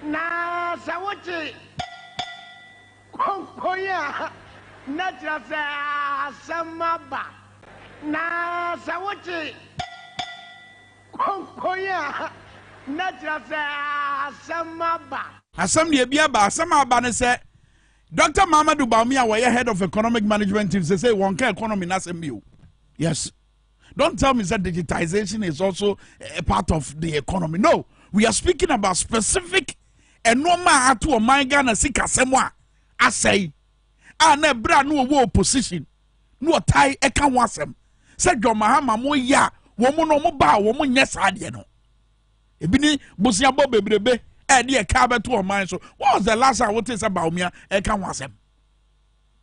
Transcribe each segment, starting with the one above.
na sawoche konkoya na trasa samaba na sawoche konkoya na trasa samaba asam de bia ba samaba ne se Dr. Mamadou Bawumia was head of economic management team say one can economy na sembio. Yes. Don't tell me that digitization is also a part of the economy. No, we are speaking about specific and no man to a my Ghana sika semwa. I say, na bra no wo opposition. No tie eka wasem. Say John Mahama mo ya, wo mo no mo ba, wo mo nyesa ade no. Ebini bosia bo bebrebe e ka to o man so. What was the last time what is about me eka wasem?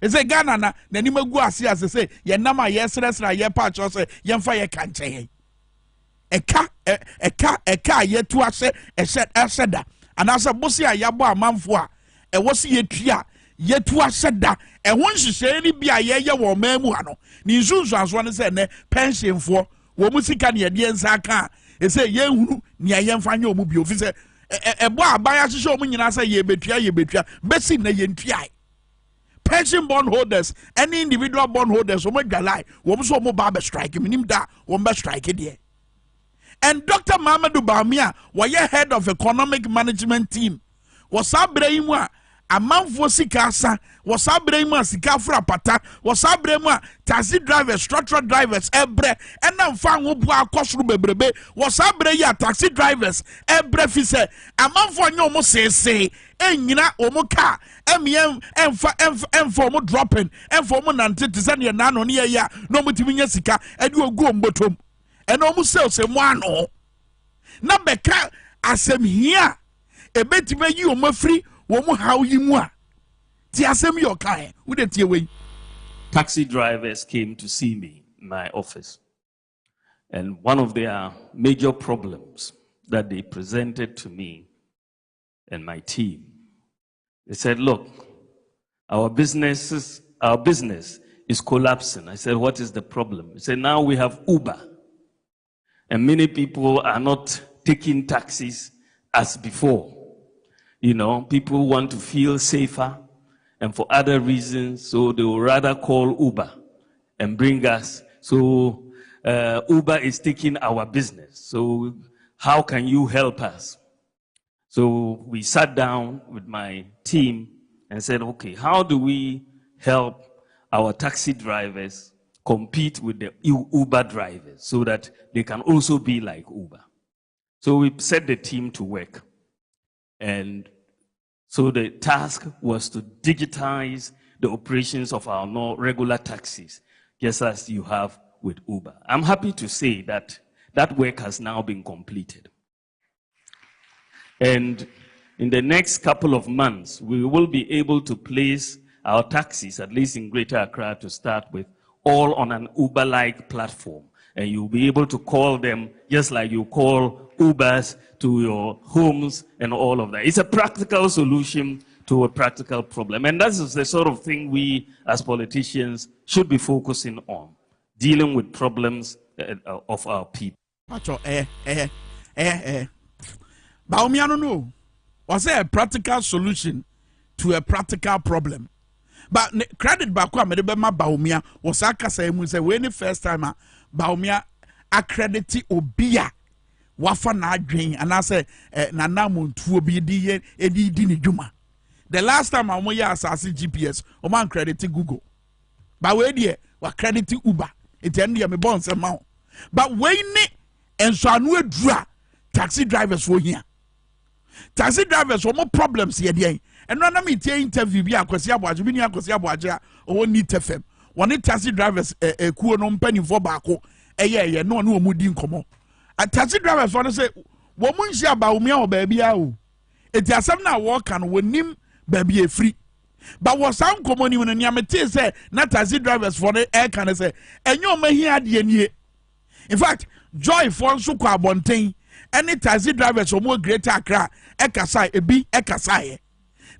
Ese Ghana na nani magu ase ase say ye nam a yesresra ye pa cho say ye mfa ye kanche eka ye tu ase eseda anasa bosi a yabo amanfo a e wosi ye tua ye tu aseda e ho nhihye ni bia ye wo mamu ha no ni nsunsu aso ne say ne pension fo wo mu sika ne ye de nsa ka e say ye hunu ne ye mfa nya omu bi ofi say bo abaya hihye omu nyina say ye betua besi na ye ntua pension bond holders, any individual bond holders, so barber strike, strike it. And Dr. Mamadou Bawumia was head of economic management team. Was Abrahima a man for Sikasa, was Abrahima Sikafra Pata, was Abrahima taxi drivers, structural drivers, ebre, and then found Ubua Kosrubebrebe, was Abrahia taxi drivers, ebre fise, a man for no say. Enyina omuka em for mo dropping em for mo nante tisane na no ne ya no mutimi nya sika e de ogu ombotom e no mu se mo ano na beka asem hia e betime yi omafri wo mu haw yi mu a ti asem yo kan wo de tie we. Taxi drivers came to see me in my office, and one of their major problems that they presented to me and my team, they said, look, our business is collapsing. I said, what is the problem? They said, now we have Uber, and many people are not taking taxis as before. You know, people want to feel safer and for other reasons, so they will rather call Uber and bring us. So Uber is taking our business. So how can you help us? So we sat down with my team and said, okay, how do we help our taxi drivers compete with the Uber drivers so that they can also be like Uber? So we set the team to work. And so the task was to digitize the operations of our regular taxis, just as you have with Uber. I'm happy to say that that work has now been completed. And in the next couple of months, we will be able to place our taxis, at least in Greater Accra to start with, all on an Uber-like platform. And you'll be able to call them just like you call Ubers to your homes and all of that. It's a practical solution to a practical problem. And that is the sort of thing we as politicians should be focusing on, dealing with problems of our people. Bawumia no was a practical solution to a practical problem. But credit back to Bawumia was akasa say when the first time Bawumia accredit obia wafa na adwen and I say nana muntu obi di ni dwuma. The last time I won ya asase GPS o man credit Google. But we dey wa credit Uber. It end me bon se ma. But we ni enso anu adura taxi drivers wo here. Taxi drivers were more problems here. And when I meet interview, be a Kosia Boaja, be a Kosia Boaja, or need FM. One taxi drivers a cool non penny for Bako, a year, no one would in common. A taxi drivers want to say, woman shall bow me or baby. It has some now walk and when him baby a free. But what some common when Yamate say, not taxi drivers for the air can say, and you may hear the in fact, Joy for Suka Bontain. Any taxi drivers or more Greater Accra, Ekasai, Ebi, Ekasai.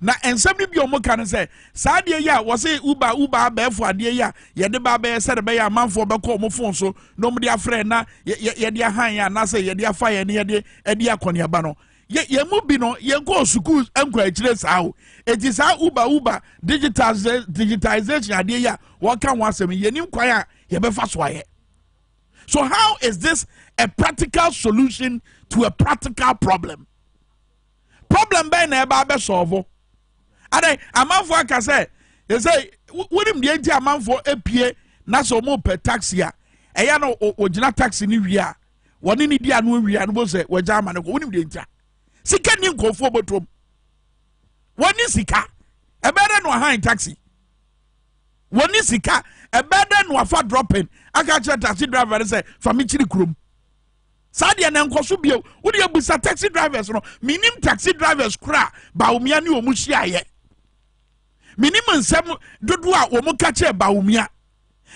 Na and somebody be omo can say, Sadia ya was a Uber bear for a dear ya, Yadeba bear said a man for Bako Mofonso, nobody a friend na, Yadia Hanya, Nasa, Yadia Fire, near the Edia Coniabano. ye mu bi no ye go school enko akire saa it is how uber digitization ade ya what can one say ye nim kwan a ye be fa so aye. So how is this a practical solution to a practical problem? Problem by na eba be solve. Ade amanfo aka say they say wonim de enti amanfo epie na so mo pe taxi a eya no ogina taxi ni wi a woni ni dia no wi a no bo say waja amane ko wonim de enti a sika ni nkofo botom woni sika ebere no han taxi woni sika ebere no afa dropping aka che taxi driver say fa me chiri krom sadia na nkoso bio wodi abusa taxi drivers no minim taxi drivers kra ba umia ni omu hia minim nsem dodo a wo mu ka che ba umia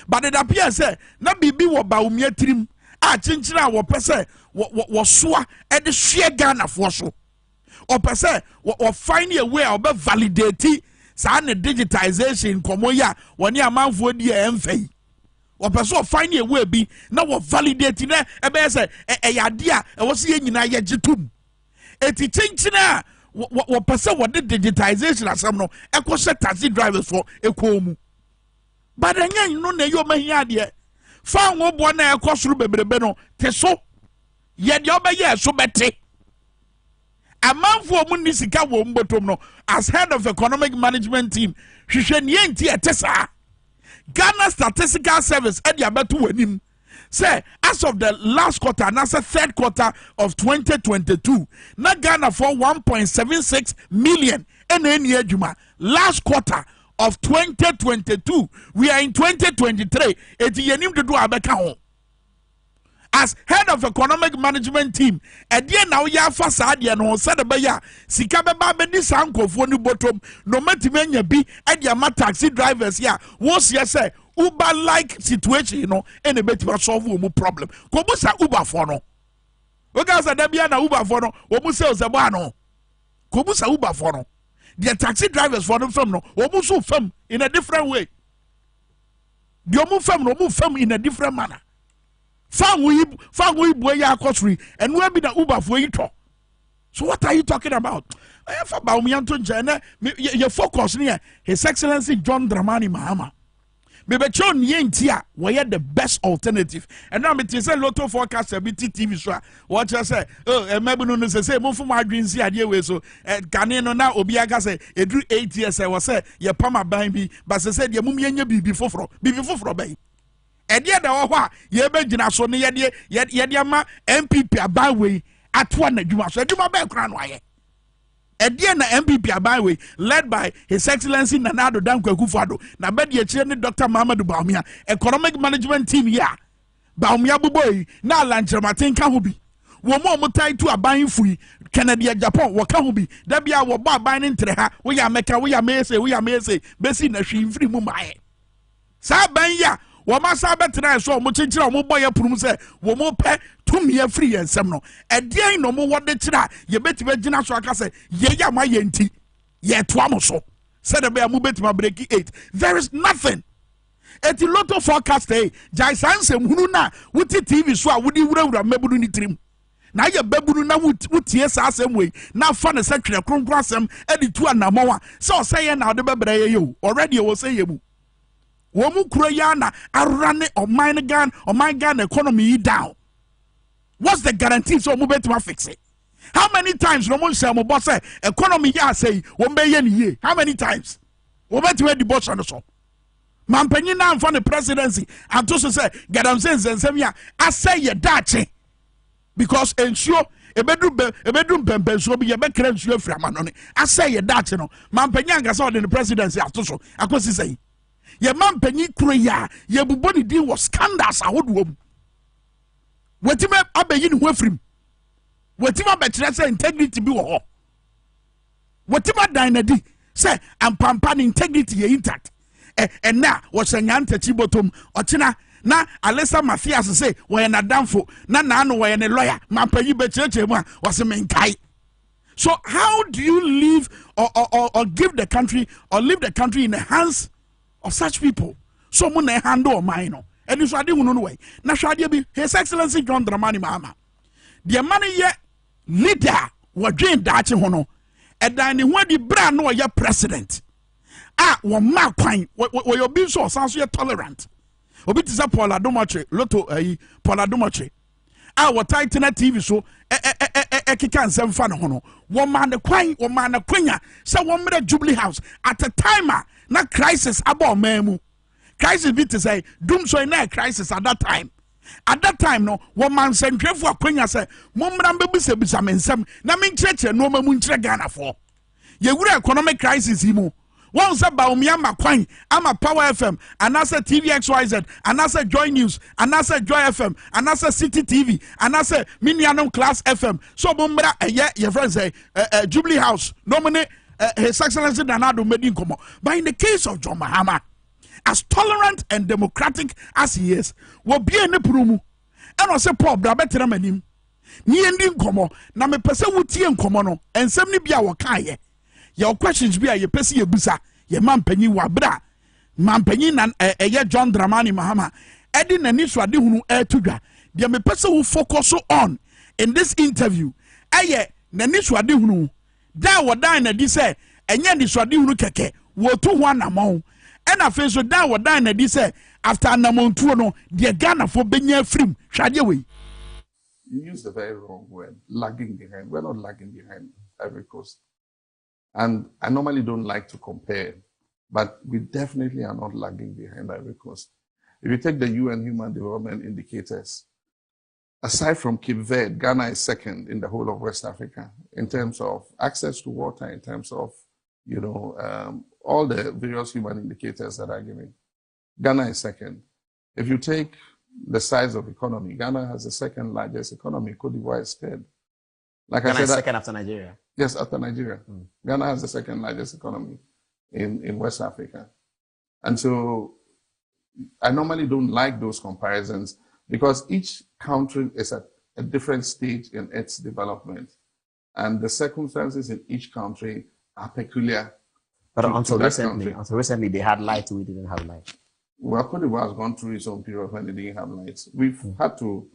but it appears say na bibi wo ba umia tirim a chinchira wo pese wo soa e de hwe Ghana fo so o pese wo find a way of validate sa na digitization komo ya woni amanfo di e mfei o pese o find a way bi na wo validate na e be say e yade a e wo se nyina ye gitum eti chinchira wo pese wo de digitization asam no e ko se taxi drivers for e ko mu but enyan no na yo mahia de fa wo bo na e ko suru bebrebe no te so ye de obeye so bete amanfo mu ni sika wo mbotom no as head of economic management team hwehwe ne enti etesa Ghana Statistical Service e dia beto wanim say as of the last quarter and as the third quarter of 2022 na Ghana for 1.76 million eni adwuma last quarter of 2022 we are in 2023 eti yenim dodo abeka ho as head of economic management team edie na ya fa saade no se de beya sika beba be ni sankofo ni bottom no matimenya bi edie ma taxi drivers ya wo se say Uber like situation no ene betima solve wo mu problem ko bu sa Uber for no o ga sa da bia na Uber for no wo mu se o se bo ano ko bu sa Uber for no the taxi drivers for them fam no wo mu so fam in a different way the mu fam no mu fam in a different manner. Fan we boy ya kosri and we be the Uber for it. So what are you talking about? Your focus near His Excellency John Dramani Mahama. Bebe chon yentia we the best alternative. And now me say lotto forecast a TV show. What you say? Oh, maybe no say mo fu my dreams here we so Ghanaian na obi aga say e do 8 years I was say ye pama ban bi but say ye mum yenye bibi foforo bay. Edia da wo a ye be gina so ne ye ma MPP abawe atwa na dwuma so dwuma ba kra no aye edia na MPP abawe led by His Excellency Nanado Dankwa Akufo-Addo na be de chire ne Dr. Muhammadu Bawumia economic management team ya Bawumia boboy na lanchematen ka ho bi wo mo mutai to aban fui Canada Japan wo ka ho bi da bia wo ba aban ne ntre ha wo ya meka wo ya mese besi na hwi mfiri mu mae sa ban ya Wama sabetina so mo chinchira mo boye purum se wo mo pe tumie free ensem no edien no mo wode kira ye betiba gina so aka se ye ya ma ye nti ye to am so said the mo betima break 8 there is nothing eti lotto forecast jai sansem hunu na wuti TV so a wudi wurawura mabudu ni trim na ye babunu na wutie sa asem we na fa ne setwere kronkro asem edi tu anamo a so say ye na de bebre ye yo already wo say ye mu Womu Kurayana arane or mine gun economy down. What's the guarantee so move to fix it? How many times no one say boss say economy ya say won be ye? How many times? We bet the boss on so. Man penny now for the presidency and to say get am sense I say ye dache because ensure a bedroom pempe so be ye be kren so afra manone I say ye dache no man penny anga so the presidency after so akosi say ye man penny kura ye buboni din was scandals ahodwom wetima abeyi ni hwafrim wetima bekyerɛ sɛ integrity bi wɔ hɔ wetima dynadi sɛ ampampa ne integrity ye intact na wɔhyɛ nyantakyi bɔtɔm ɔkyena na Alessa Matthias say wɔyɛ nadamfo na naano wɔyɛ ne lawyer mampanyi bekyerɛkyerɛ mu a wɔse menkae. So how do you leave or give the country or leave the country in the hands of such people? So mo na handle mine no. And so ade hunu no way. Na hwade bi His Excellency John Dramani Mahama. The money ye leader wadwen daakye ho no ɛdan ne ho adi bra no ɔyɛ president wɔn ma kwan wɔyɛ obi nso ɔsan so yɛ tolerant obi te sɛ Paul Adomotwe loto Paul Adomotwe wɔtae tena TV so ɛkeka nsɛm fa ne ho no wɔma ne kwan wɔma ne kwanya sɛ wɔmmrɛ Jubilee House at a time na crisis aba ɔman mu crisis bi te sɛ dum so na crisis at that time no wɔma nsɛntwerɛfo akwanya sɛ mommra mbɛbisabisa me nsɛm na menkyerɛkyerɛ nnoɔma mu nkyerɛ Ghanafoɔ yɛwura economic crisis yi mu wɔn sɛ Baumia Makwan ama Power FM anasa TVXYZ anasa Joy News anasa Joy FM anasa City TV anasa Minianum Class FM so bombra your friends say Jubilee House nominate His Excellency Danado Medin Komo. But in the case of John Mahama, as tolerant and democratic as he is, will be in the prumu and also Paul Brabetra Menim. Ni ending komo na me pese wutie nkomo no ensem ni bia wo kae your questions be a pesi ebusa ye mampanyi wabra mampanyi na John Dramani Mahama edi nani so ade hunu etudwa de me pese wo focus on in this interview nani so ade hunu da wodan na di se enye ni so ade hunu keke wo tu ho anamon ena fe so da wodan na di se after anamon tuo no de Ghana fo benya frim hwade we. You used a very wrong word, lagging behind. We're not lagging behind Ivory Coast. And I normally don't like to compare, but we definitely are not lagging behind Ivory Coast. If you take the UN Human Development Indicators, aside from Cape Verde, Ghana is second in the whole of West Africa in terms of access to water, in terms of, all the various human indicators that are given. Ghana is second. If you take the size of economy, Ghana has the second largest economy. Cote d'Ivoire is third. Like Ghana I said, is second after Nigeria. Yes, after Nigeria. Ghana has the second largest economy in West Africa. And so I normally don't like those comparisons because each country is at a different stage in its development. And the circumstances in each country are peculiar. But until recently, they had light, we didn't have light. Well, Cote d'Ivoire has gone through its own period when they didn't have lights. We've had to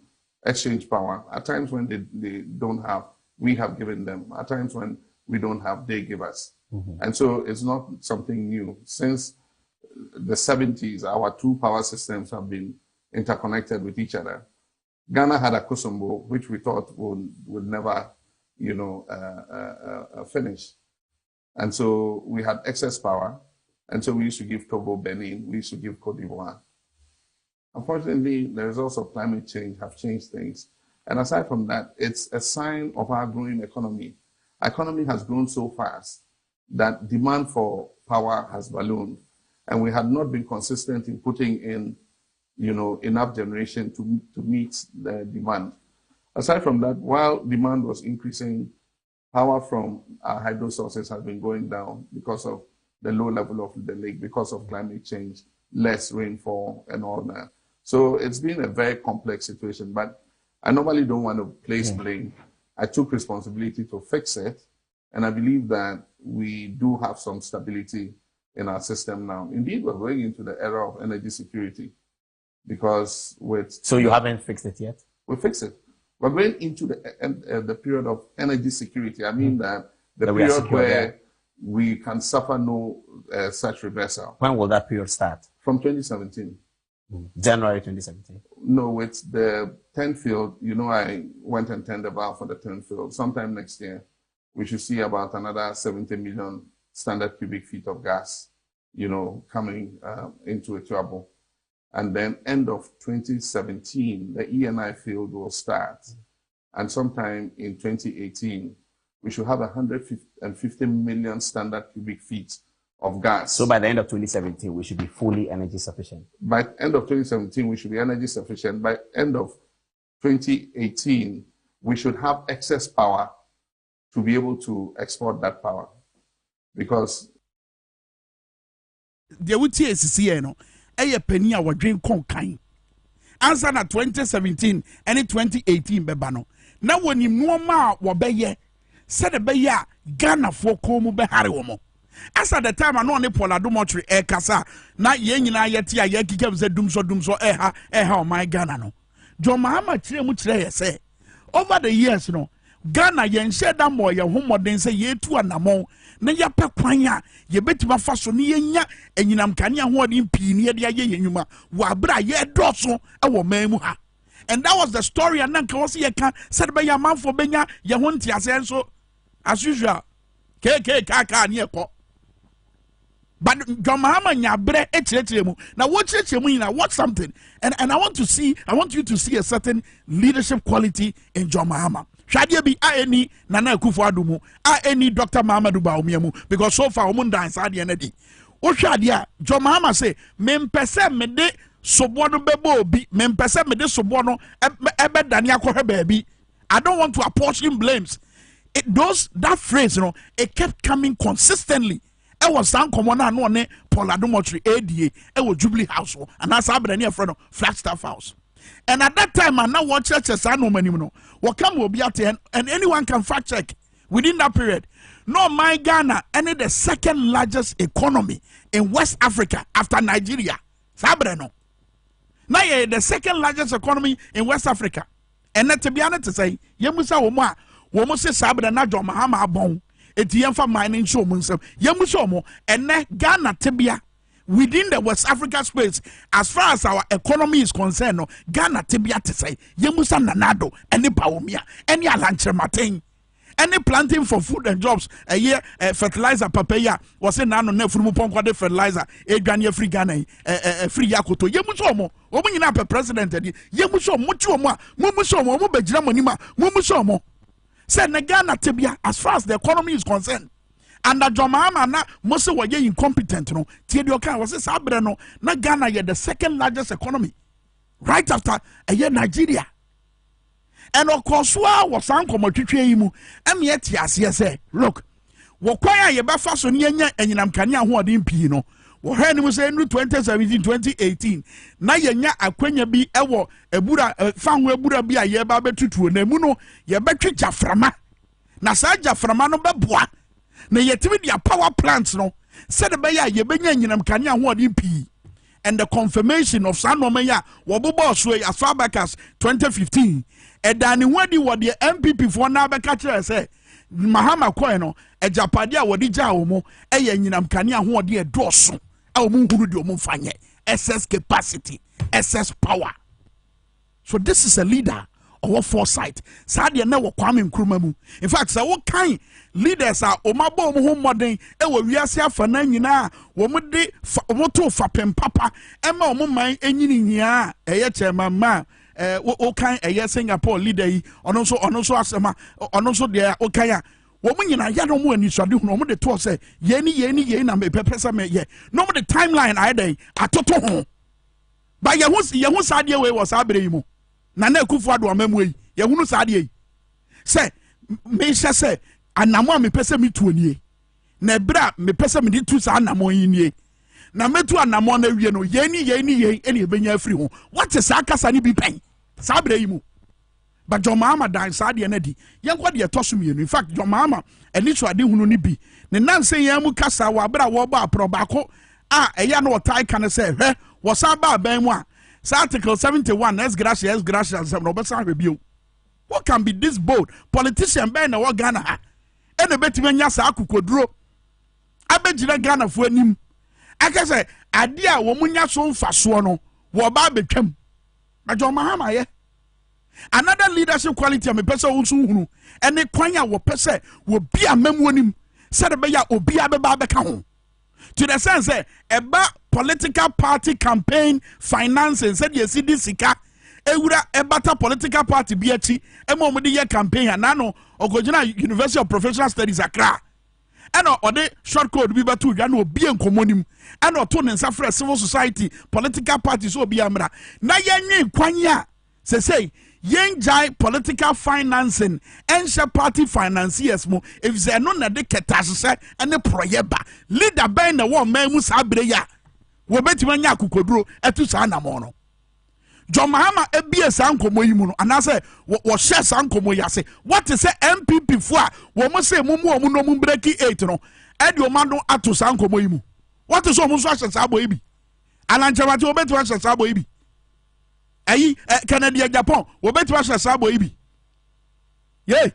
exchange power. At times when they don't have, we have given them. At times when we don't have, they give us. And so it's not something new. Since the 70s, our two power systems have been interconnected with each other. Ghana had a Kosombo, which we thought would never, finish. And so we had excess power. And so we used to give Togo, Benin, we used to give Cote d'Ivoire. Unfortunately, the results of climate change have changed things. And aside from that, it's a sign of our growing economy. Our economy has grown so fast that demand for power has ballooned. And we had not been consistent in putting in, enough generation to meet the demand. Aside from that, while demand was increasing, power from our hydro sources has been going down because of the low level of the lake, because of climate change, less rainfall and all that. So it's been a very complex situation, but I normally don't want to place blame. I took responsibility to fix it, and I believe that we do have some stability in our system now. Indeed, we're going into the era of energy security because So you haven't fixed it yet? We fixed it. We're going into the period of energy security. I mean that the period where we can suffer no such reversal. When will that period start? From 2017. January 2017. No, with the 10th field, I went and turned about for the 10th field. Sometime next year, we should see about another 70 million standard cubic feet of gas, coming into a trouble. And then end of 2017, the ENI field will start. And sometime in 2018, we should have 150 million standard cubic feet of gas. So by the end of 2017, we should be fully energy sufficient. By the end of 2017, we should be energy sufficient. By end of 2018, we should have excess power to be able to export that power. Because the UTSC, penny our dream conkain. Answer na 2017 and 2018 bebano. Now when you know ma wabeye. Said a beya Ghana for Komu Behari. As at the time, I know Paul Adomotwe Kasa, not yen in Ayatia Yaki Games a dumso my Ghana no. John Mahama Chimutre say over the years, Ghana yen share that more your home modern say ye tu anamon na ya pe kwan a ye betima fa so ne yenya enyinam kane ho odin pii ne ye de aye yenwuma wa bra ye doso e wo man mu ha. And that was the story and then was ye can said by your man for benya ye ho ntiase so as usual kaka ne ko. But John Mahama nyabre etiremu. Now what churemu na watch something and I want you to see a certain leadership quality in John Mahama. Shadia be any Nana Akufo-Addo mu, any Dr. Mahamudu Bawumia mu, because so far omunda inside enedi. O shadia John Mahama say mempese me de sobono bebo obi, mempese me de sobono ebe dania kohe baby. I don't want to apportion blames. That phrase, it kept coming consistently. It was some common no ne Paula Domotry ADA, it was Jubilee House, and that's happened near front of Flagstaff House. And at that time, I now watch churches, I know many, what come will be at the end, and anyone can fact check within that period. No, my Ghana, and the second largest economy in West Africa after Nigeria. Sabreno. Now, the second largest economy in West Africa. And to be honest to say, Yemusa Woma, Womo say Sabrena John Mahama Bon. Etiemfa mining show munsem yemusomo ene Ghana tebia within the West Africa space as far as our economy is concerned no Ghana tebia te say yemusa nanado ene Bawumia ene alanche maten ene planting for food and jobs a year fertilizer papaya was say nano na furu ponko de fertilizer edwane free Ghana free yakoto yemusomo omo nyina pe president edi yemusomo tuomo a mumusomo omo begira monima mumusomo. Say Ghana tebia as far as the economy is concerned. And the John Mahama na most were incompetent no. Tiedoka was sabre no na Ghana ye the second largest economy. Right after a year Nigeria. And of course was ankomo twetwe yi mu. Em ye tiase say look. Wo kwan ye ba fa so ne nya enyinam kane ho odin pii no. Wo hwe ni mu say no 2017 2018 na yenya akwanya bi ewo ebura fanwo ebura bi a ye ba betutuo na mu no ye betwe jaframa na sa jaframa no beboa na yetimi dia power plants no said be ya ye benya nyinam kane ho odin pii. And the confirmation of Sanomaya wo bobo so as far back as 2015 edani wadi wo de MPP for na be ka kire say Mahama koe no ejapade a wodi ja wo mo eye nyinam kane ho ode edoso excess capacity, excess power. So this is a leader or foresight. Sadia never Kwame Nkrumah mu. In fact, so what kind leaders are omabo mo modern e wo wiase afana nyina wo mo de wo to fapem papa e ma wo man enyini nyia eye chairman ma o kan eye Singapore leader yi ono so asema ono so de o kan woman yina ya no mo ani swade hu no mo de to say ye ni na me pepesa me ye no mo the timeline I dey atoto ho ba ye hu sade we was abere yi mu na Akufo-Addo amamu yi ye hu no sade yi say me say anamo me pese me tu nie na bra me pese me di tu sa anamo yi nie na metu anamo na wie no ye ni eni e benya afiri ho what is akasa ni bi pen sa abere yi mu. But John Mahama dan sade na di yenko de etoso mienu. In fact John Mahama eni so ade hunu ni bi ne nanse yan mu kasa wa bra wo ba aprobako a eya na otai kan say hwe wo sa ba ban mu a sa article 71 S gracias some no besa hwebio. What can be this bold politician ben na wo Ghana ha ene betime nya sa akokoduro abegina Ghana fo anim aka say ade a wo munya so mfaso no wo ba betwam. But John Mahama ye another leadership quality me pese wo so hunu ene kwan a wo pese wo bia mamuonim said be ya obi abeba beka ho to the sense eba political party campaign financing said you see this sika ewura ebata political party bi achi emo mo de ye campaign anano ogojina University of Professional Studies Accra eno ode short code bi batu dwa na obi enkomonim eno to ne nsa civil society political party so obi amra na yenwe kwan ya say yenjai political financing ensha party financiers mo if they no na de ketasese ene proyeba leader ben na wo man mu sa abre ya wo betima nya akokoduro etu sa na mo no John Mahama ebie sa nkomo yi mu no anase wo share sa nkomo ya se what is MPP fo a wo mo se mu no mu breaki 8 no e de o ma no ato sa nkomo yi mu what is o mo so ahye sa abo yi bi alanchewate wo betima ahye sa abo yi bi ayi Canada Japan wo betima ahye sa abo yi bi ye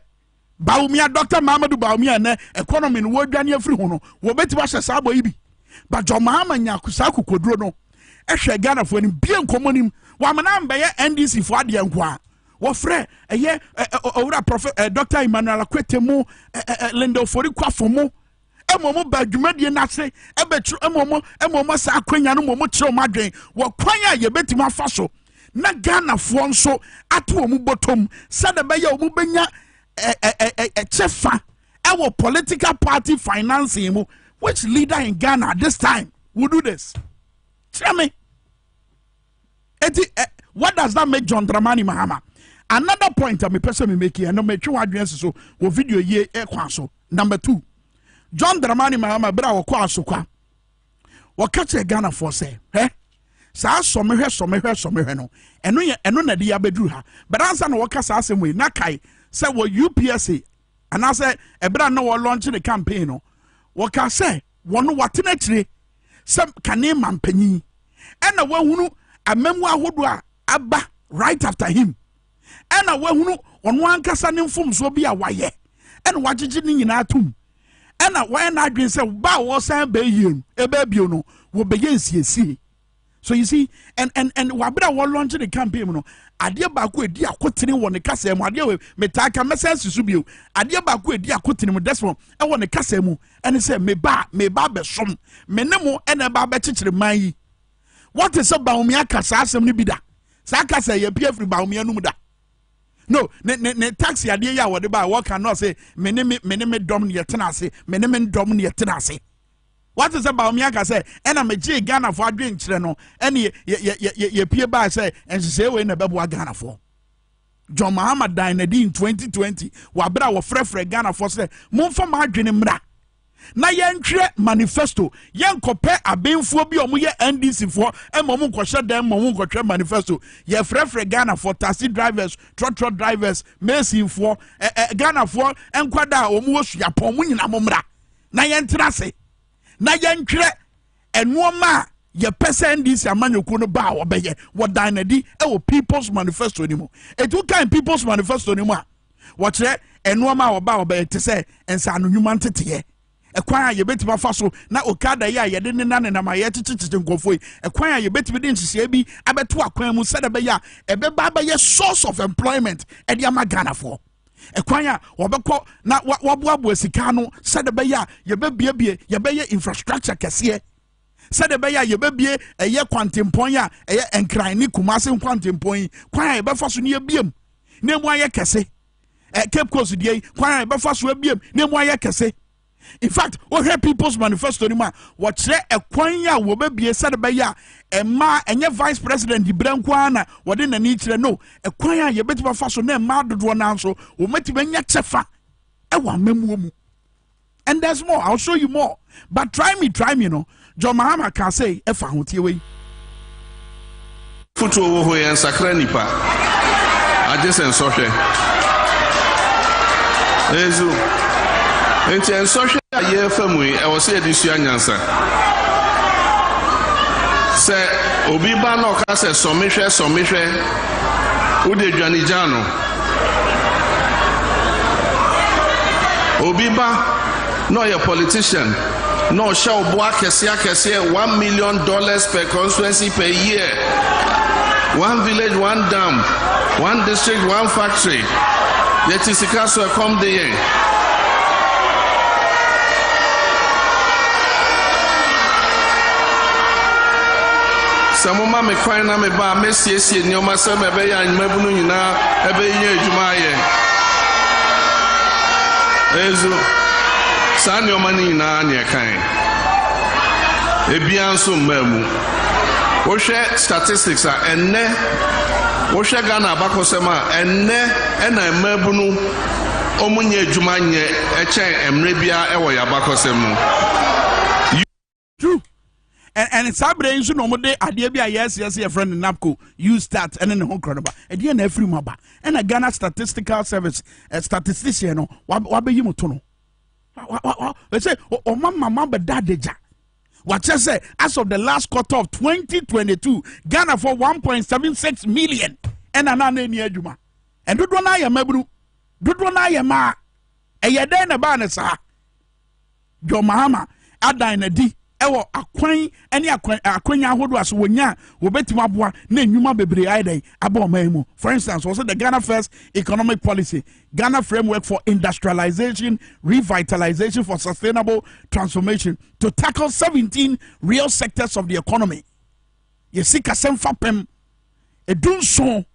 Baumia Dr. Mamadou Baumia ne economy no wodwane afiri ho no wo beti ba hye sa boy bi but John Mahama nyakusaku koduro no ehwe Ghana fo ni bie nkomonim wa mana mbe ye NDC fo ade enko a wo frɛ eye owura prophet Dr. Emmanuel Akwetemu Lindo Fori kwafomo emomo badwumadie na se ebetru emomo sa akwanya no momo kire o madwen wo kwan a ye beti ma fa so na Ghana fo nso ato omu botom sade be ye omu benya chefa our political party financing which leader in Ghana at this time will do this? Tell me. What does that make John Dramani Mahama? Another point I'm a person making, and I'm making one so video ye so. Number 2, John Dramani Mahama bra wo kwa so kwa. Wo catch a Ghana for say, saa somehwe no. Eno na dia bedru ha. But answer no waka saa asem we na kai say wo UPSA and I say ebra no wo launch the campaign no. Waka say wono watena kire some kane mampanyi. Ena wahunu amemu ahodo a aba right after him. Ena wahunu ono ankasa ne mfomso bi a waye. Ena wagege ni nyina atum. Ena wa na adwen say ba wo san ba yie ebe bio no wo beye nsiesie. So you see, and wabra wo launch the campaign no. Ade ba ko edi akotene wo ne kasa mu ade we metaka message susu bio. Ade ba ko edi akotene mu desmo e wo ne kasa mu ene say me ba be som. Me ne mo ene ba be chichire man yi. What is about Baumia kasa asem ni bi da. Sa kasa ye pia free Baumia no mu da. No, ne taxi ade ya wo de ba wo can not say me dom ne yetena ase, me dom ne yetena ase. What is about Miaka say? And I'm a J Ghana for drink channel. And ye peer by say, and she say, we in a babu Ghana for John Mahama died in 2020. Wabra wa frefre Ghana for say, Moon for margin mra. Na yen manifesto, yen compare a being for be omu ye NDC for, and Momu Kosha dem Momu Kotre manifesto. Ye frefre Ghana for taxi drivers, trot drivers, Messi for Ghana for, and Quada omu yapomu in Amomra. Na yen trase. Na yenkre enwoma ye person this amanyoko no ba obeye wo dan na di e wo people's manifesto ni mo etu kan people's manifesto ni mo a wo kire enwoma wo ba obeye te se ensa no nwuma ntete ekwan ye betima fa so na okada ye ye de ne na ma ye chichichi nkofo ekwan ye betimi de nhihye bi abeto akwan mu sede be ya ebe ba ba ye source of employment e de ama Ghana for ekwanya wobekọ na waboabo asika no sede be ya ye bebie ye be ye infrastructure kese sede be ya ye bebie eye kwantempon ya eye enkran ni kumase kwantempon kwan ye befa so ne biem ne mu aye kese Cape Coast die kwan ye befa so biem ne mu aye kese. In fact, we hear People's Manifesto ni ma wachre ekwanya wo bebie sede be ya ema enye vice president di brankwana wode na ni kire no ekwanya ye betima fa so na ema dodo na nso wo metima nya chefa e wa mamuo mu. And there's more. I'll show you more. But try me no. John Mahama can say e fa hotie we futu wo ho yen sakra nipa agesen sohwe ezu enti en sohwe aye famu e wo se edisu anyansa se obi ba na oka se somehwe wo de dwane jano obi ba no ye politician no show boa kese $1 million per constituency per year, 1 village, 1 dam, 1 district, 1 factory. Yet is a come there. Samoma me kwina me ba mesiesie nyoma se me be ya mabunu nyina ebe yin adwuma ye ezu sa nyoma ni nyina ne kan ebia nso mamu wo hwe statistics a enne wo hwe Ghana abakosema enne ena mabunu omunye adwuma nye echen emre bia ewo ya bakosemu. And it's a brain so no more day adebia yes your friend Napco you start and then the whole crowd and then every maba and a Ghana statistical service a statistician no what be you to know they say oh mama but dadeja what you say as of the last quarter of 2022 Ghana for 1.76 million and another near Juma and do na ya mabru do na ya ma ɛyɛ dɛn na ba ne saa John Mahama adan na di ɛwɔ akwan ɛne akwanya ahodo aso wonya wobɛtumi aboa na enwuma bebree ayɛdɛn aba ɔman mu. For instance, also the Ghana First Economic Policy, Ghana Framework for Industrialization, Revitalization for Sustainable Transformation to tackle 17 real sectors of the economy. Yesi kasɛm fapem edunso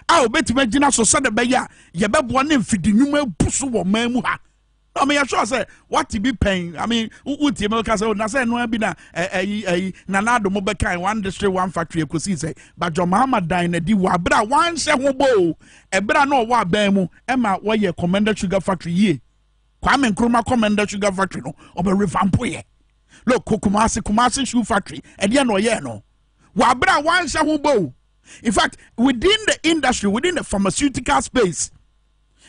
a obetumi gyina so sɛ de bɛyɛ yɛbɛboa ne mfidi nnwuma ebuso wɔ man mu ha. I mean, I sure say what to be paying. I mean, what you make us say, na say no be na nanado mo be kind one district one factory ko si say, but John Mahama die na di wa bra one se ho bo e bra no wa ban mu e ma wo ye Commander Sugar Factory ye. Kwame Nkrumah Commander Sugar Factory no obe revamp ye. Look, Kumasi Shoe Factory e dia no ye no. Wa bra one se ho bo. In fact, within the industry, within the pharmaceutical space,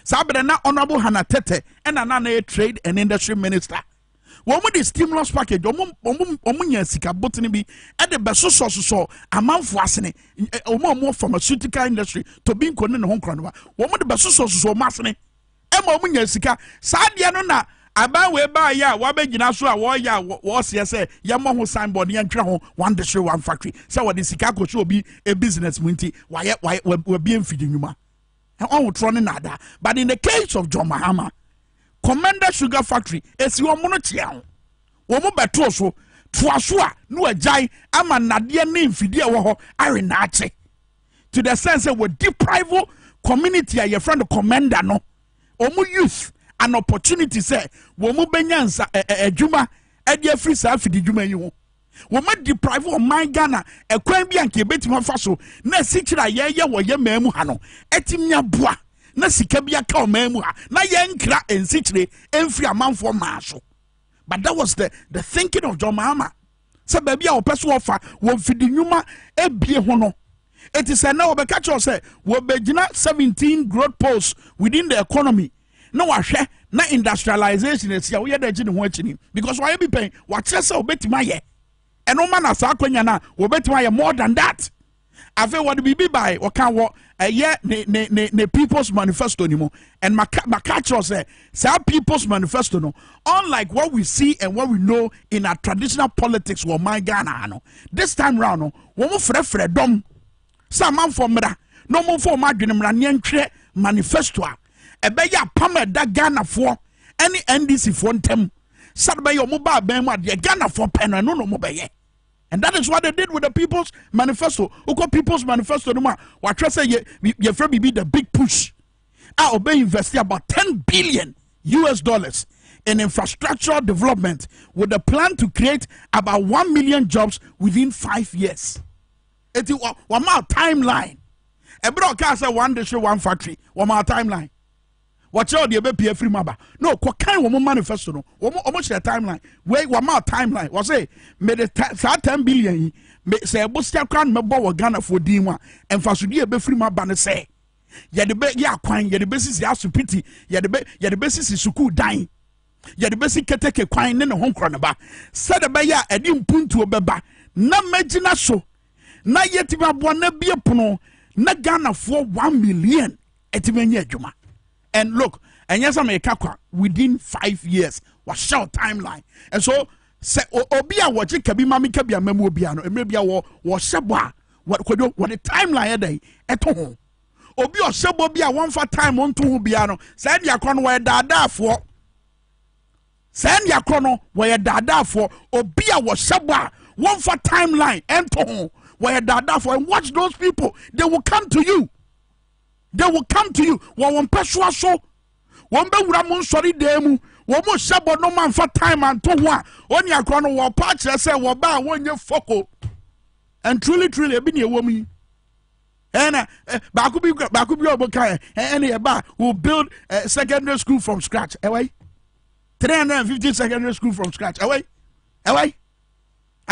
Sabra na Honorable Hannah Tete and another Trade and Industry Minister. One with the stimulus package, Omunya Sika Botany be at the best so a month wasn't more pharmaceutical industry to be in Hong Kong. One with the best so massing. Emma Omunya Sika, Sadiana. Aba we ba ya wa be gina so a wo ya wo se say ya mo ho signboard ya ntwa ho one district one factory. So what the Sika ko show be a business munti why we be mfidi nyuma. But in the case of John Mahama, Commander Sugar Factory, esi womono tia womo beto so toaso a no agyan ama nade ne mfidie wo ho are na ache to the sense that we deprive community a your friend the commander no omo youth an opportunity say womo benyansa adwuma e de free sa afidi dwuma yi ho womo deprive o man Ghana ekwan bi anke betima fa so na sikira ye wo ye mamu ha no etimnya boa na sika bi aka o mamu ha na ye nkra ensikire emfiri amanfo ma so. But that was the thinking of John Mahama. So baby a person offer wo fidi nwuma ebie ho no. It is now we catch us say we begina 17 growth posts within the economy. No wahwe na industrialization is here we dey gine ho akini because why be paying what say obetima ye. And no man as akwanya na obetima more than that. Afa what be by o kan wo ne People's Manifesto ni mo and makacho say People's Manifesto no unlike what we see and what we know in our traditional politics wo man Ghana no this time round no wo mo frefre dom sa man for mra no mo for madwene mra ne ntwe manifesto a ebeya pam da Ghana for any NDC for ntem sad be yo mo ba ban mu de Ghana for pen no mo beye. And that is what they did with the People's Manifesto. Uko People's Manifesto no ma what try say ye friend be the big push. I obey invest about $10 billion in infrastructural development with the plan to create about 1 million jobs within 5 years. It is one more timeline. A bro can say one day show one factory. One more timeline. Watch out the baby free maba. No, what kind of manifesto no? Almost a timeline. Wait, one more timeline. Was say made the 10 billion. Say Bustia can me bow Ghana for Dima and Fasudi a be free maba say. Ya the be ya kwine, ya the basis ya supiti, ya the basis is suku dying. Ya the basic keteke kwine in the home cronaba. Said a baya a dim punto a beba. Na majina so. Na yetima bwana be a puno. Na Ghana for 1 million. Etimenya juma. And look, and yes, I'm a kakwa within 5 years was short timeline. And so, say, Obia, what you can be mammy can be a memo piano, and maybe a war shabwa. What could you, what the timeline a day at home? Obia shabo be a one for time on two piano. Send your chrono where dada for. Send your chrono where dada for. Obia was shabwa one for timeline and home where dada for. And watch those people, they will come to you. They will come to you. One person so one be Ramon sorry demu. One more shabo no man for time and to one. Only a chrono war patch say wa ba one year foco. And truly been a woman. And Bakubi Obokai and a bar will build a secondary school from scratch. Away 350 secondary school from scratch. Away. I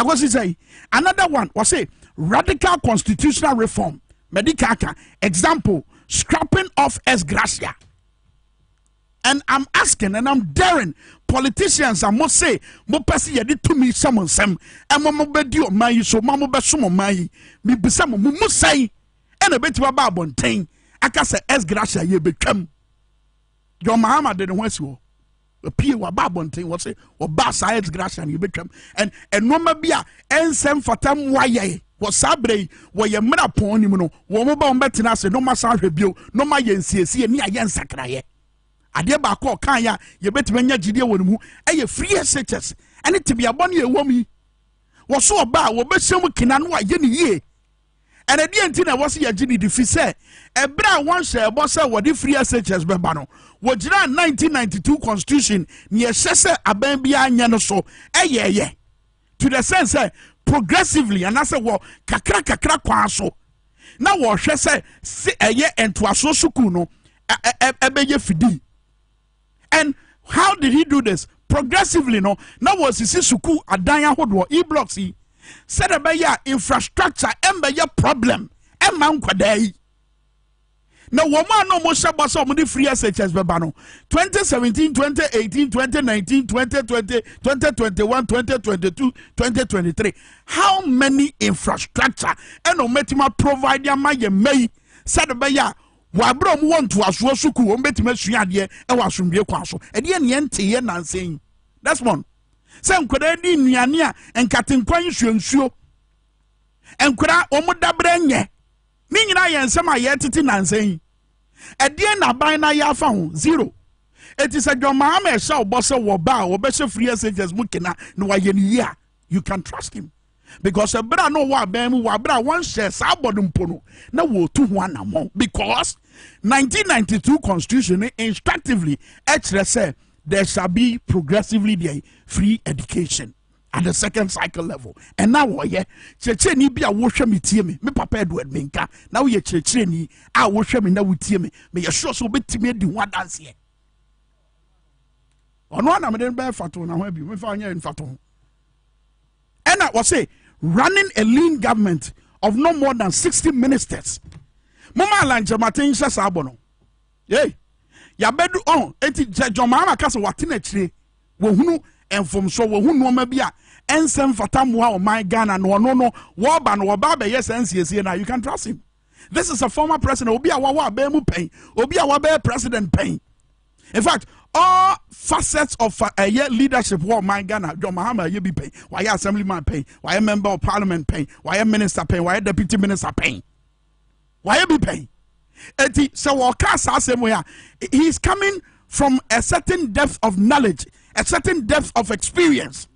was to say another one was say radical constitutional reform. Medicaka example. Scrapping off ex gratia. And I'm asking and I'm daring politicians I must say mo pesi ye to me someone sem and mo bedi o mai so mo be so mo mai me bisa mo say and a bit ba bonten aka say ex gratia ye become John Mahama didn't want to pie wa ba bonten wo se wo ba science graduate you betwam and no ma bia ensem fatam waye wo sabre wo ye mra pon ni mu no wo mo ba on betena se no ma sa hwebio no ma ye nsiesie ni aye nsakraye ade ba ko kan ya ye betime nya gidie wo mu eye free SHS ene tibia bɔ no ye wo mi wo so oba wo besem kina no aye ni yie and at the end na was ye gidi di fi say ebra one share boss say what the free SHS beba no wo gira 1992 constitution ni ehye aban bia anya no so ye to the sense say progressively and I say wo kakra kwa so na wo hwe say eye entoaso suku no ebeye fidi. And how did he do this? Progressively no na was sisi suku adan ahodo e-blocks yi said about your infrastructure and by your problem and man kwadai. Now woman no more shaba so many free SHS bebano 2017, 2018, 2019, 2020, 2021, 2022, 2023. How many infrastructure and no metima provide ya my may said about ya wabro want to aswo suku o metima suade e wasumbe kwaso e de yente ye nansen. That's one. Say nkwada di nnuane a enkatenkwan hwensuo enkwada omudabre nye ni nyina ye nsem a ye tete nansan ede na ban na ya fa ho zero. It is a joma ma sha obose wo ba wo be she free SHS mukina no wa ye ni ya. You can trust him because ebra no wa ban mu wa bra one share sa bodum pono na wo tu ho anamo because 1992 constitution instructively say there shall be progressively the free education at the second cycle level. And now yeah, cheche ni bia wo hwe metie me papa Edward Menka now ye cheche ni a wo hwe me na wotie me ye sure so betime di ho dance here. Ono na me den be fato na ho abi me fa anya fato. And I was say running a lean government of no more than 60 ministers. Mama lanje matin sha sabono. Hey. Ya bedu on eti joma ma kase watena chire wo hunu enfom so wo hunu ma bia ensem fatamwa o my Ghana no wo ba no ba be yes nsiesie na you can trust him. This is a former president obi a wa ba mu pen obi a wa be president pen. In fact all facets of leadership wo my Ghana joma ha ma ye bi pen why assemblyman pen why member of parliament pen why minister pen why deputy minister pen why be pen. So he's coming from a certain depth of knowledge, a certain depth of experience.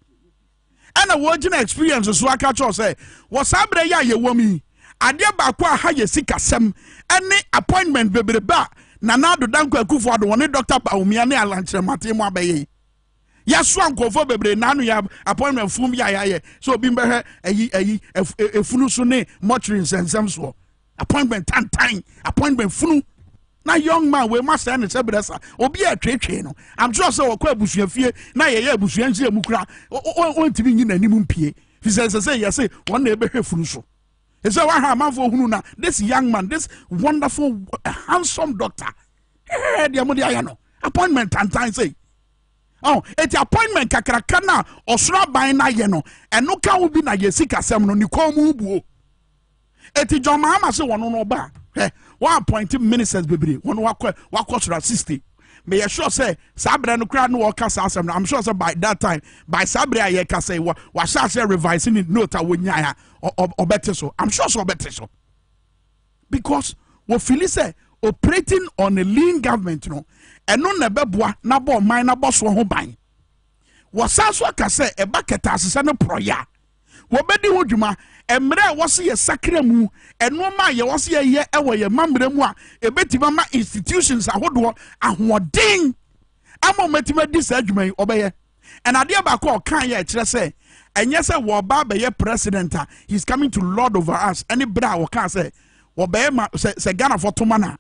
And a original experience is what I can say. Was Sabre ya ye womi? Adia bakwa ha ye sika sem. Any appointment bebe ba. Nana do danko ekufu do one Dr. Baumia ne alanche mate mo abaye. Ya swan kofo bebre nanu ya appointment fum ya. So bimbe efunu so ne mortuary nsensem so. Appointment time appointment funu na young man we must and sebresa obi a twetwe no I'm sure so okwa abusuafie na ye abusuanhie mu kura on tibi nyi nanim mpie fi say yes say one na ebe hwefunu so e say wa ha manfo hunu na this young man this wonderful handsome doctor dia mo dia ya no appointment time say oh it appointment kakraka na osoro ban na ye no eno ka wo bi na ye sika sem no ni kwa mu buo eti John Mahama se wono no ba one appointed ministers bebre one wakosra 60 me you sure say sabre no kra no workers asem I'm sure say by that time by sabre aye ka say wa sha revising it note wonya ya obete so I'm sure so obete so because we feel say operating on a lean government no eno na beboa na bo man na bo so ho ban wasanso ka say e baketa asese no proya wo bedi ho dwuma emre wose ye sakra mu eno ma ye wose ye ewo ye mamre mu a ebetima ma institutions ahodo ahoden ama metima di sa adwuma obeye and ade ba ko kan ye kire say enye say wo ba be ye president he's coming to lord over us any bra wo kan say wo be ma say Ghana for tomana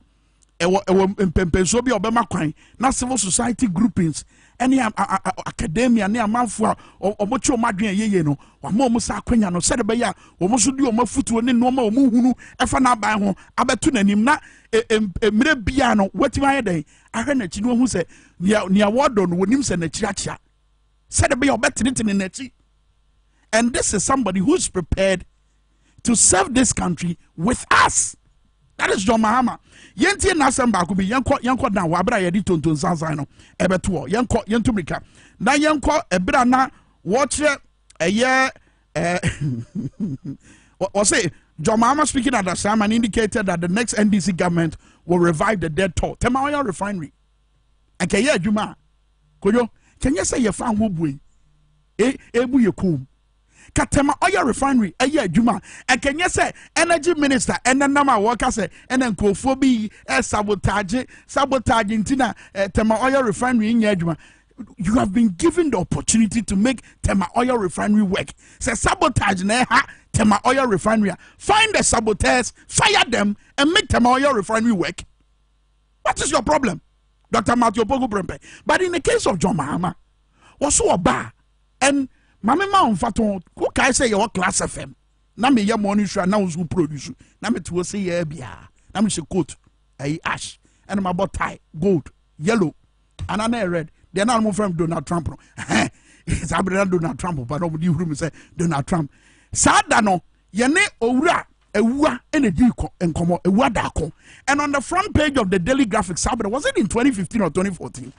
ewo mpempenso bi obema kwan na civil society groupings any academia ne amanfo omochi omadwen yeye no wama omo sa kwanya no sede be ya omo so di omo futuo ne no ma omo hunu efa na ban ho abetu nanim na emre bia no watima ye den ahwe na chi no hu se nia wodo no wonim se na chirachia sede be ya obetinitini na chi. And this is somebody who's prepared to serve this country with us. That is John Mahama. Yenti na semba kubi yanko na wabra yedi Tonton Sansan no ebeto yanko yentumrika. Na yanko ebra na watch or say John Mahama speaking at that time and indicated that the next NDC government will revive the dead toll. Tema Oil Refinery. And can you Juma? Koyo, can you say you found Wubwe? Ebu Yakum. Katema Oil Refinery, Juma. And can you say energy minister and then Nama Walker say and then Kofobi sabotage Tina Tema Oil Refinery in Yajuma. You have been given the opportunity to make Tema Oil Refinery work. Say sabotage neha Tema Oil Refinery. Find the saboteurs, fire them, and make Tema Oil Refinery work. What is your problem, Dr. Matthew Pogo Brempe? But in the case of John Mahama, also a bar and Mamma Faton, who can say your class FM? Na me ya morning show now who produce. Na me to say yeah bia. Na me say coat, ash, and my bought tie, gold, yellow, and another red. They're not more from Donald Trump. It's Donald Trump, but nobody room say Donald Trump. Sadano, yene owura ewa ene diko enkomo ewa dako. And on the front page of the Daily Graphic, Sabra, was it in 2015 or 2014?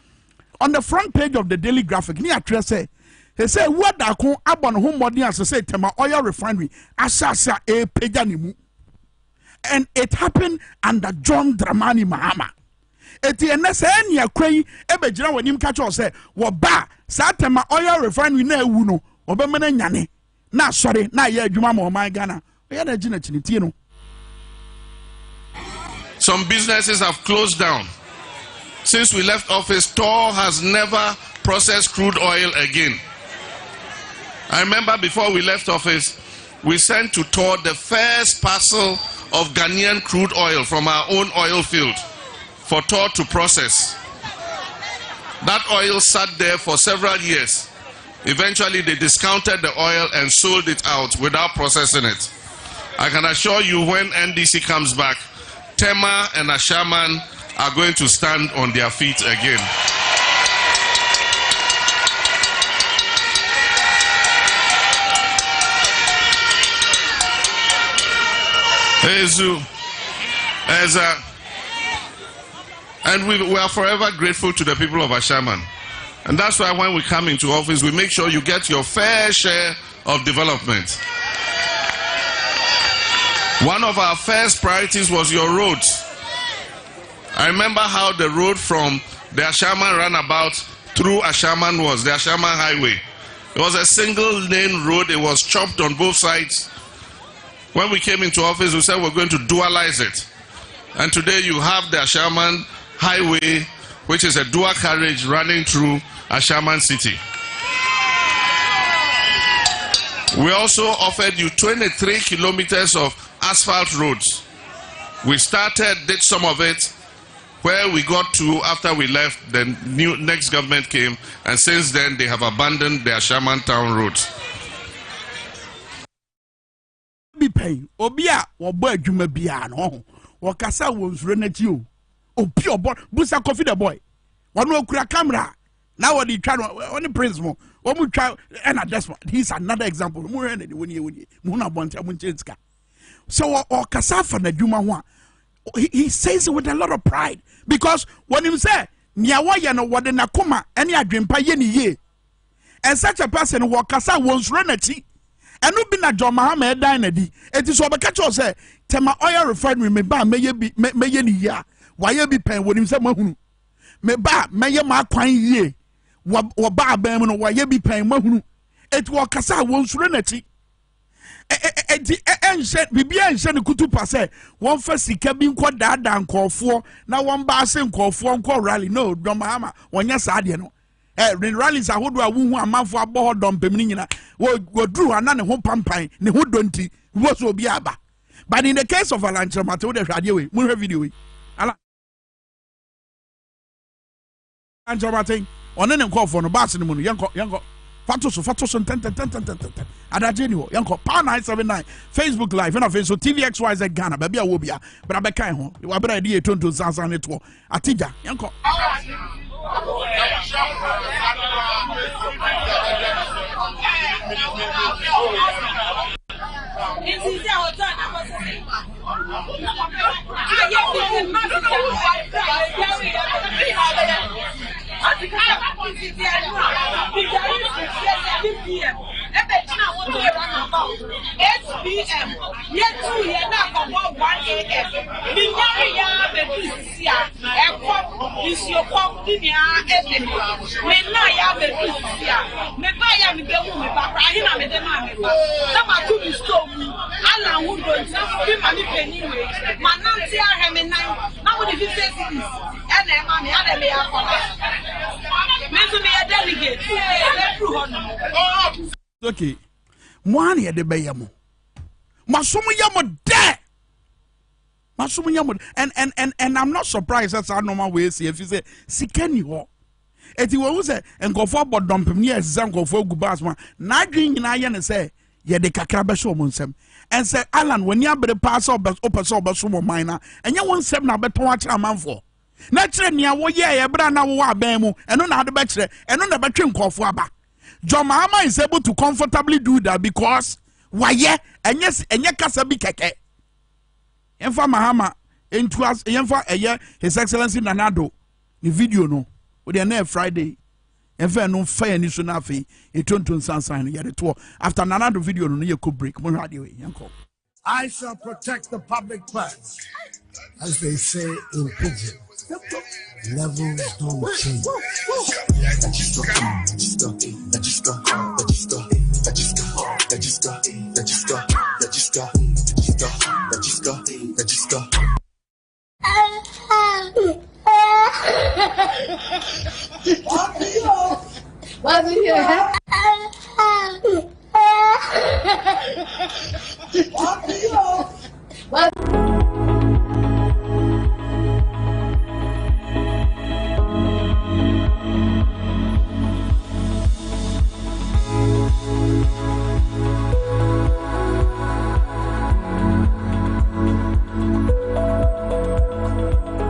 On the front page of the Daily Graphic, ni address say, he say what dako abon home modern as say Tema Oil Refinery asasa e pejanimu. And it happened under John Dramani Mahama. Eti enese eni akwan ebegyina wanim ka cho se wo ba sa Tema Oil Refinery na ewu no obemana nyane na sorry na ye adwuma ma oman Ghana ye na gina chiniti no. Some businesses have closed down. Since we left office, Tor has never processed crude oil again. I remember before we left office, we sent to Tor the first parcel of Ghanaian crude oil from our own oil field for Tor to process. That oil sat there for several years. Eventually, they discounted the oil and sold it out without processing it. I can assure you when NDC comes back, Tema and Ashaman are going to stand on their feet again. And we are forever grateful to the people of Ashaman. And that's why when we come into office, we make sure you get your fair share of development. One of our first priorities was your roads. I remember how the road from the Ashaman roundabout through Ashaman was, the Ashaman Highway. It was a single lane road. It was chopped on both sides. When we came into office, we said we're going to dualize it. And today you have the Ashaman Highway, which is a dual carriage running through Ashaman City. We also offered you 23 kilometers of asphalt roads. We did some of it. Where we got to after we left, the next government came, and since then they have abandoned their Ashaman town roads. Be paying Obia or boy Juma Biano or Casa was renetio. Oh, pure boy, Busa coffee the boy. One more camera. Now what he tried on the principle. One more try and that's what he's another example. More than when you Muna Bonta Munchenska. So or Casafa the Juma one. He says it with a lot of pride because when he say Niawaya no wadena kuma any adrimpa yeni ye, and such a person wakasa once renati, and no be na John Mahama dinedy. It is what catch say Tema Oil Refinery me ba may ye ya, why ye be paying when him say mahunu me ba may ma kwan ye wa ba bem why ye be paying mahunu it wakasa once renati. Bibi enhyɛ kutu pase wɔn fa sika bi nkɔ daadaa nkɔɔfoɔ na wɔn ba ase nkɔɔfoɔ nkɔ rally no John Mahama wɔnyɛ saa deɛ no rallies ahodoɔ a wuhu amanfoɔ abɔ hɔ dɔmpem ne nyina wɔduru hɔ na ne ho pampan ne ho dɔnti wɔ so obi aba. But in the case of Alanche Mate wo de hwɛ adeɛ wei mu hwɛ video wei Alanche Mate ɔne ne nkɔɔfoɔ no baase no mu no yɛnkɔ Fatoso, ten. Adajeni wo, yanko, power 979, Facebook Live, and Facebook, TVXYZ Ghana, baby, I will be, but I be kind home. You are better idea, Tonton Sansan network. Atija, yanko. 8 p.m. Yet 2 years now, 1 a.m. Minyari baby sia. Is your company ya baby sia. Me buy ya me be me papa. Ahina me de ma me pa. Na ma tu bi stove. Ala wu do nti bi ma ni penny we. Ma nanti a me nan. Na wo di 50 cities. And e ma me ada me akola. Me so me a delegate. Okay. One year de be yamo. Masumu yamo de. Masumu yamo. And I'm not surprised that's our normal way see if you say sikeni ho. Eti wo say enkofo bodompem ye exam enkofo gubas ma na adwen nyina ye ne say ye de kakra be so mo nsem and say Alan when you be pass up opeso obeso mo mina enye won nsem na beton a kire amanfo na kire nia wo ye bra na wo aban mu eno na ade be kire eno na betwe enkofo aba John Mahama is able to comfortably do that because waye enye kasa bi keke Emfa Mahama entuas yemfa eye His Excellency Nanado ni video no we are Friday. And fair no fair ni so na fe e Tonton Sansan ya de to after Nanado video no ye could break mo radio yanko. I shall protect the public purse. As they say in pidgin. Levels don't change.